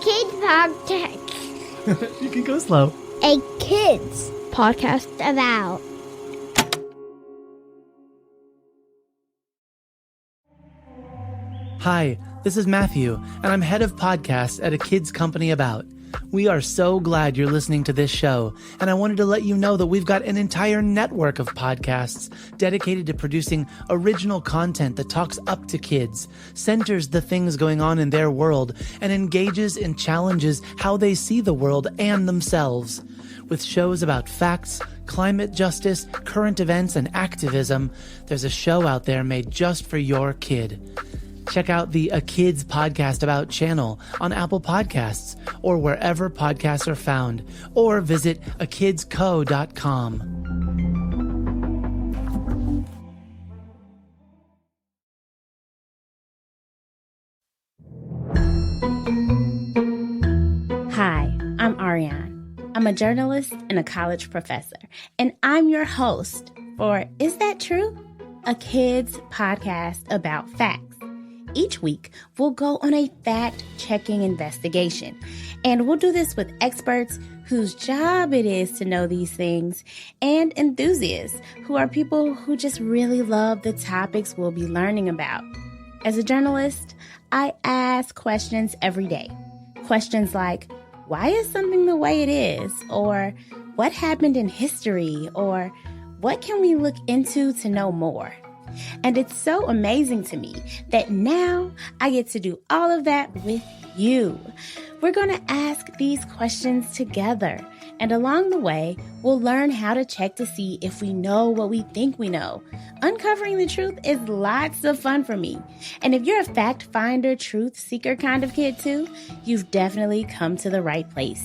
kids podcast. You can go slow. A kids podcast about. Hi, this is Matthew, and I'm head of podcasts at a kids company about. We are so glad you're listening to this show, and I wanted to let you know that we've got an entire network of podcasts dedicated to producing original content that talks up to kids, centers the things going on in their world, and engages and challenges how they see the world and themselves. With shows about facts, climate justice, current events, and activism, there's a show out there made just for your kid. Check out the A Kids Podcast About channel on Apple Podcasts or wherever podcasts are found, or visit akidsco.com. Hi, I'm Ariane. I'm a journalist and a college professor, and I'm your host for Is That True? A Kids Podcast About Facts. Each week, we'll go on a fact-checking investigation, and we'll do this with experts whose job it is to know these things, and enthusiasts who are people who just really love the topics we'll be learning about. As a journalist, I ask questions every day. Questions like, why is something the way it is? Or what happened in history? Or what can we look into to know more? And it's so amazing to me that now I get to do all of that with you. We're going to ask these questions together. And along the way, we'll learn how to check to see if we know what we think we know. Uncovering the truth is lots of fun for me. And if you're a fact finder, truth seeker kind of kid too, you've definitely come to the right place.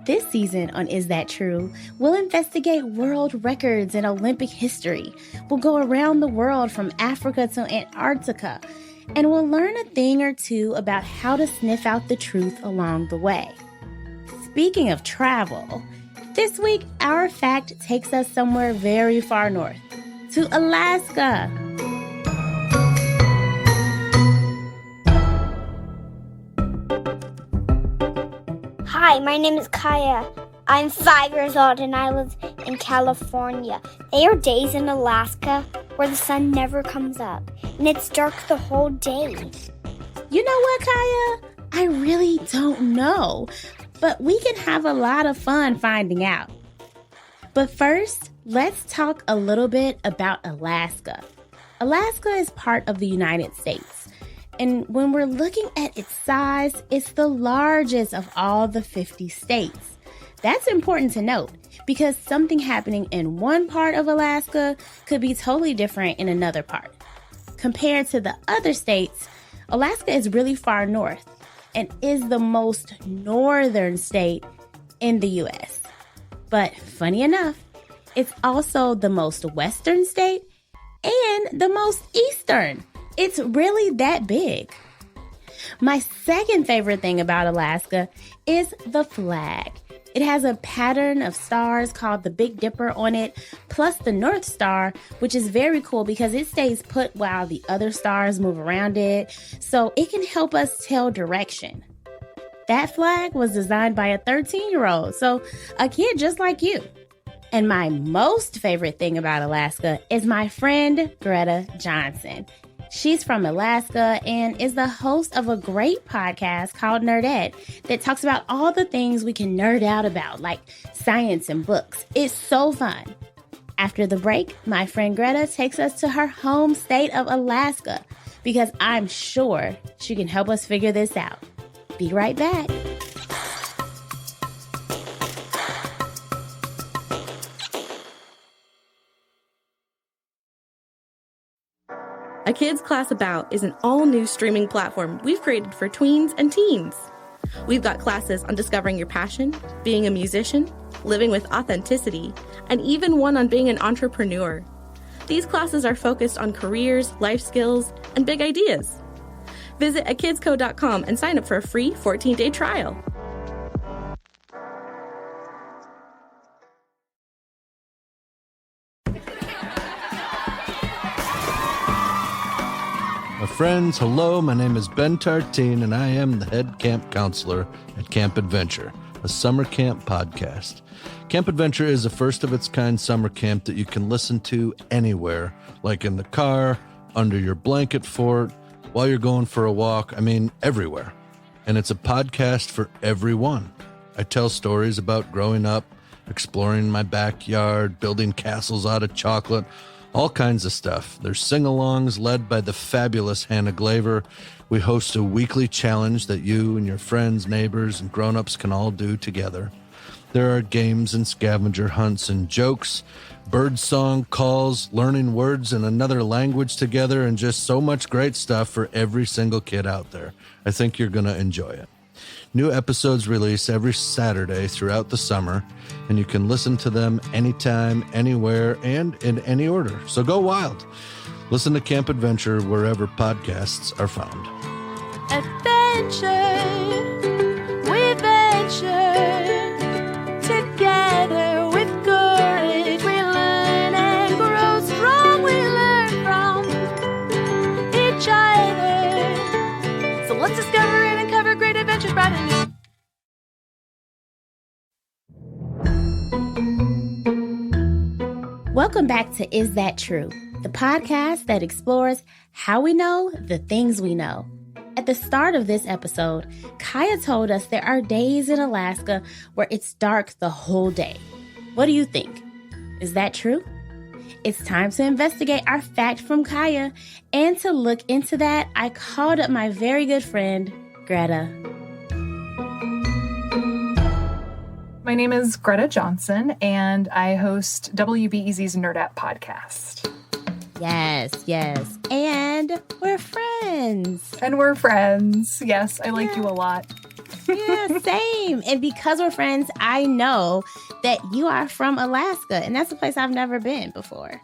This season on Is That True? We'll investigate world records in Olympic history. We'll go around the world from Africa to Antarctica. And we'll learn a thing or two about how to sniff out the truth along the way. Speaking of travel, this week our fact takes us somewhere very far north, to Alaska. Hi, my name is Kaya. I'm 5 years old and I live in California. There are days in Alaska where the sun never comes up and it's dark the whole day. You know what, Kaya? I really don't know, but we can have a lot of fun finding out. But first, let's talk a little bit about Alaska. Alaska is part of the United States. And when we're looking at its size, it's the largest of all the 50 states. That's important to note because something happening in one part of Alaska could be totally different in another part. Compared to the other states, Alaska is really far north and is the most northern state in the U.S. But funny enough, it's also the most western state and the most eastern. It's really that big. My second favorite thing about Alaska is the flag. It has a pattern of stars called the Big Dipper on it, plus the North Star, which is very cool because it stays put while the other stars move around it, so it can help us tell direction. That flag was designed by a 13-year-old, so a kid just like you. And my most favorite thing about Alaska is my friend Greta Johnson. She's from Alaska and is the host of a great podcast called Nerdette that talks about all the things we can nerd out about, like science and books. It's so fun. After the break, my friend Greta takes us to her home state of Alaska because I'm sure she can help us figure this out. Be right back. A Kids Class About is an all-new streaming platform we've created for tweens and teens. We've got classes on discovering your passion, being a musician, living with authenticity, and even one on being an entrepreneur. These classes are focused on careers, life skills, and big ideas. Visit akidsco.com and sign up for a free 14-day trial. friends, hello, my name is Ben Tartine, and I am the head camp counselor at Camp Adventure, a summer camp podcast. Camp Adventure is a first-of-its-kind summer camp that you can listen to anywhere, like in the car, under your blanket fort, while you're going for a walk, everywhere. And it's a podcast for everyone. I tell stories about growing up, exploring my backyard, building castles out of chocolate, all kinds of stuff. There's sing-alongs led by the fabulous Hannah Glaver. We host a weekly challenge that you and your friends, neighbors, and grown-ups can all do together. There are games and scavenger hunts and jokes, birdsong calls, learning words in another language together, and just so much great stuff for every single kid out there. I think you're going to enjoy it. New episodes release every Saturday throughout the summer, and you can listen to them anytime, anywhere, and in any order. So go wild. Listen to Camp Adventure wherever podcasts are found. Adventure, we venture together with courage. We learn and grow strong. We learn from each other. So let's discover and uncover great adventures bright and new. Welcome back to Is That True? The podcast that explores how we know the things we know. At the start of this episode, Kaya told us there are days in Alaska where it's dark the whole day. What do you think? Is that true? It's time to investigate our fact from Kaya, and to look into that, I called up my very good friend, Greta. My name is Greta Johnson, and I host WBEZ's Nerdette podcast. Yes. And we're friends. Yes, I like you a lot. Yeah, same. And because we're friends, I know that you are from Alaska, and that's a place I've never been before.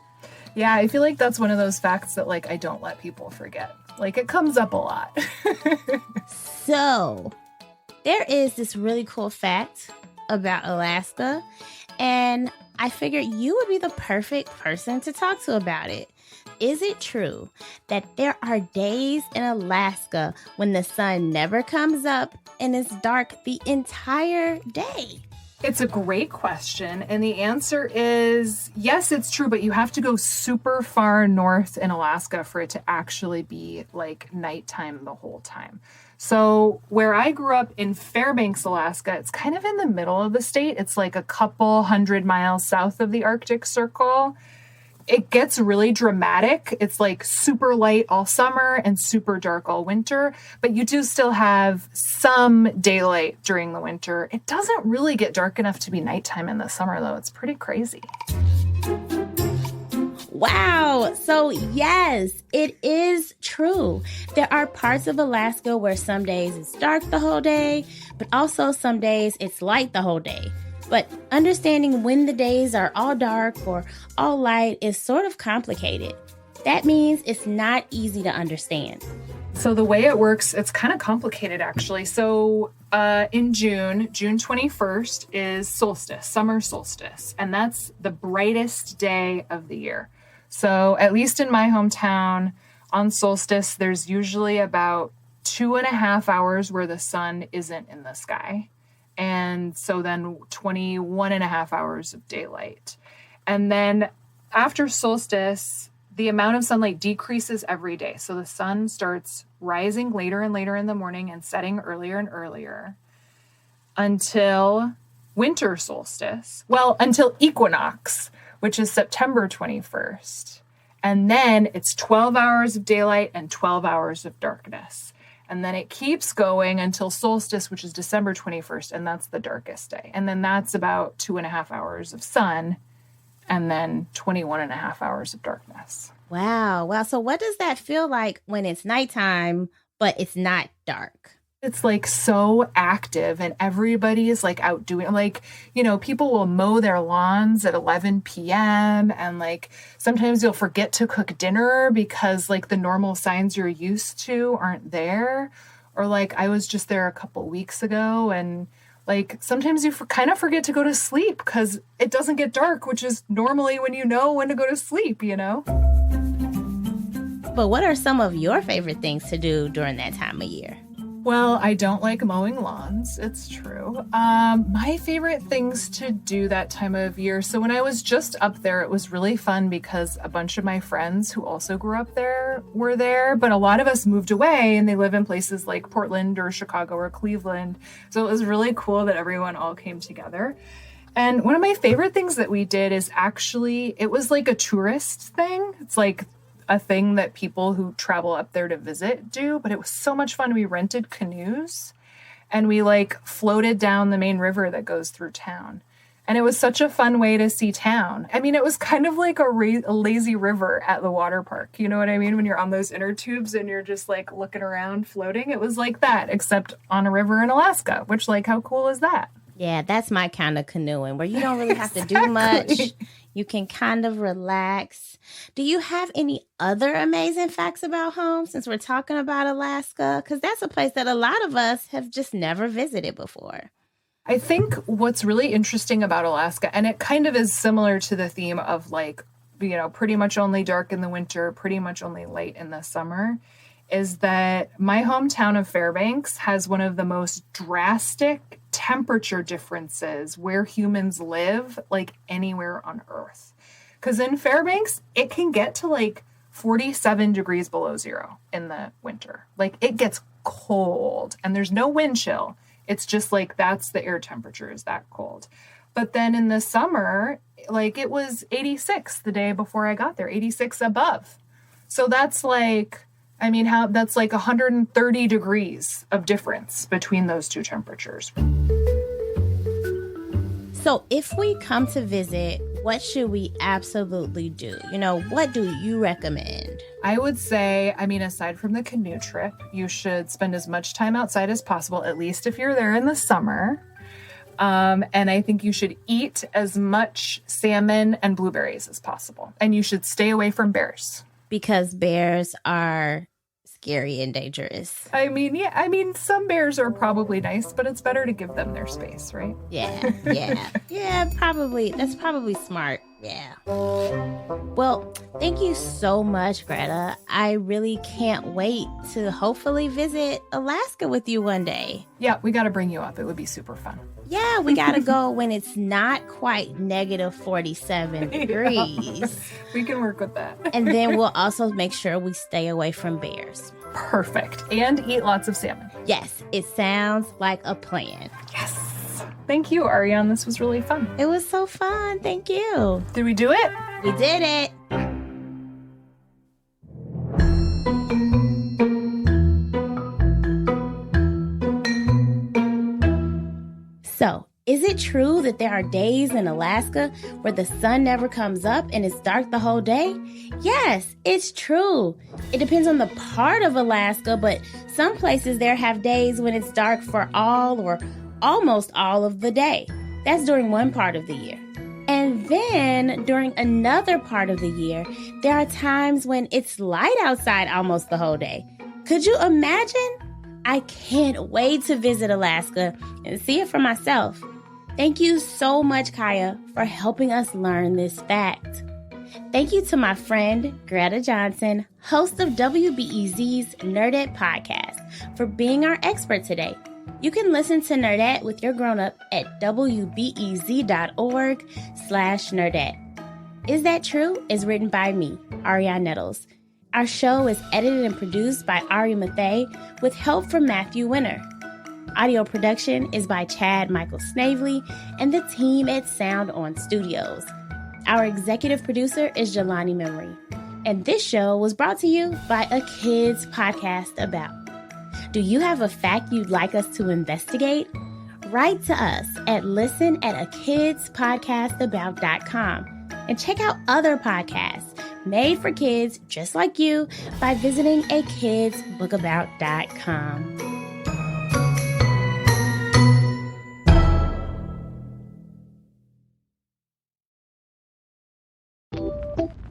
Yeah, I feel like that's one of those facts that, I don't let people forget. It comes up a lot. So, there is this really cool fact about Alaska, and I figured you would be the perfect person to talk to about it. Is it true that there are days in Alaska when the sun never comes up and it's dark the entire day? It's a great question, and the answer is yes, it's true, but you have to go super far north in Alaska for it to actually be nighttime the whole time. So where I grew up in Fairbanks, Alaska, it's kind of in the middle of the state. It's a couple 100 miles south of the Arctic Circle. It gets really dramatic. It's super light all summer and super dark all winter, but you do still have some daylight during the winter. It doesn't really get dark enough to be nighttime in the summer, though. It's pretty crazy. Wow. So yes, it is true. There are parts of Alaska where some days it's dark the whole day, but also some days it's light the whole day. But understanding when the days are all dark or all light is sort of complicated. That means it's not easy to understand. So the way it works, it's kind of complicated, actually. So in June 21st is solstice, summer solstice, and that's the brightest day of the year. So at least in my hometown, on solstice, there's usually about 2.5 hours where the sun isn't in the sky. And so then 21.5 hours of daylight. And then after solstice, the amount of sunlight decreases every day. So the sun starts rising later and later in the morning and setting earlier and earlier until winter solstice. Well, until equinox, which is September 21st. And then it's 12 hours of daylight and 12 hours of darkness. And then it keeps going until solstice, which is December 21st, and that's the darkest day. And then that's about 2.5 hours of sun and then 21.5 hours of darkness. Wow. So what does that feel like when it's nighttime, but it's not dark? It's so active, and everybody is out doing, people will mow their lawns at 11 p.m. and sometimes you'll forget to cook dinner because the normal signs you're used to aren't there. Or I was just there a couple weeks ago, and sometimes you kind of forget to go to sleep because it doesn't get dark, which is normally when you know when to go to sleep, but what are some of your favorite things to do during that time of year? Well, I don't like mowing lawns. It's true. My favorite things to do that time of year. So when I was just up there, it was really fun because a bunch of my friends who also grew up there were there, but a lot of us moved away and they live in places like Portland or Chicago or Cleveland. So it was really cool that everyone all came together. And one of my favorite things that we did is actually, it was like a tourist thing. It's like a thing that people who travel up there to visit do, but it was so much fun. We rented canoes and we like floated down the main river that goes through town. And it was such a fun way to see town. I mean, it was kind of like a lazy river at the water park. You know what I mean? When you're on those inner tubes and you're just like looking around floating, it was like that, except on a river in Alaska, which like, how cool is that? Yeah, that's my kind of canoeing where you don't really have to do much. You can kind of relax. Do you have any other amazing facts about home since we're talking about Alaska? Because that's a place that a lot of us have just never visited before. I think what's really interesting about Alaska, and it kind of is similar to the theme of like, you know, pretty much only dark in the winter, pretty much only light in the summer, is that my hometown of Fairbanks has one of the most drastic temperature differences where humans live, like anywhere on Earth. Because in Fairbanks, it can get to like 47 degrees below zero in the winter. Like it gets cold and there's no wind chill. It's just like that's the air temperature is that cold. But then in the summer, like it was 86 the day before I got there, 86 above. So that's like, I mean, that's like 130 degrees of difference between those two temperatures. So if we come to visit, what should we absolutely do? You know, what do you recommend? I would say, I mean, aside from the canoe trip, you should spend as much time outside as possible, at least if you're there in the summer. And I think you should eat as much salmon and blueberries as possible. And you should stay away from bears. Because bears are scary and dangerous. I mean, yeah, I mean, some bears are probably nice, but it's better to give them their space, right? Yeah, probably. That's probably smart. Yeah. Well, thank you so much, Greta. I really can't wait to hopefully visit Alaska with you one day. Yeah, we got to bring you up. It would be super fun. Yeah, we got to go when it's not quite negative 47 degrees. Yeah, we can work with that. And then we'll also make sure we stay away from bears. Perfect. And eat lots of salmon. Yes, it sounds like a plan. Yes. Thank you, Ariane. This was really fun. It was so fun. Thank you. Did we do it? We did it. So, is it true that there are days in Alaska where the sun never comes up and it's dark the whole day? Yes, it's true. It depends on the part of Alaska, but some places there have days when it's dark for all or almost all of the day. That's during one part of the year. And then during another part of the year, there are times when it's light outside almost the whole day. Could you imagine? I can't wait to visit Alaska and see it for myself. Thank you so much, Kaya, for helping us learn this fact. Thank you to my friend, Greta Johnson, host of WBEZ's Nerdette podcast, for being our expert today. You can listen to Nerdette with your grown-up at wbez.org/Nerdette. Is That True? Is written by me, Ariane Nettles. Our show is edited and produced by Ari Mathey with help from Matthew Winter. Audio production is by Chad Michael Snavely and the team at Sound On Studios. Our executive producer is Jelani Memory. And this show was brought to you by A Kids Podcast About. Do you have a fact you'd like us to investigate? Write to us at listen@akidspodcastabout.com and check out other podcasts made for kids just like you by visiting akidsbookabout.com.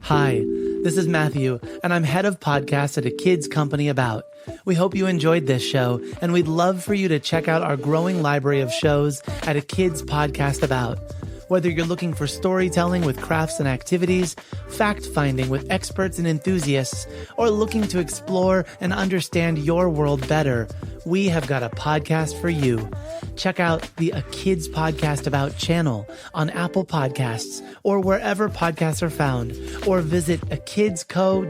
Hi, this is Matthew, and I'm head of podcasts at a kids company About. We hope you enjoyed this show, and we'd love for you to check out our growing library of shows at A Kids Podcast About. Whether you're looking for storytelling with crafts and activities, fact-finding with experts and enthusiasts, or looking to explore and understand your world better, we have got a podcast for you. Check out the A Kids Podcast About channel on Apple Podcasts or wherever podcasts are found, or visit akidsco.com.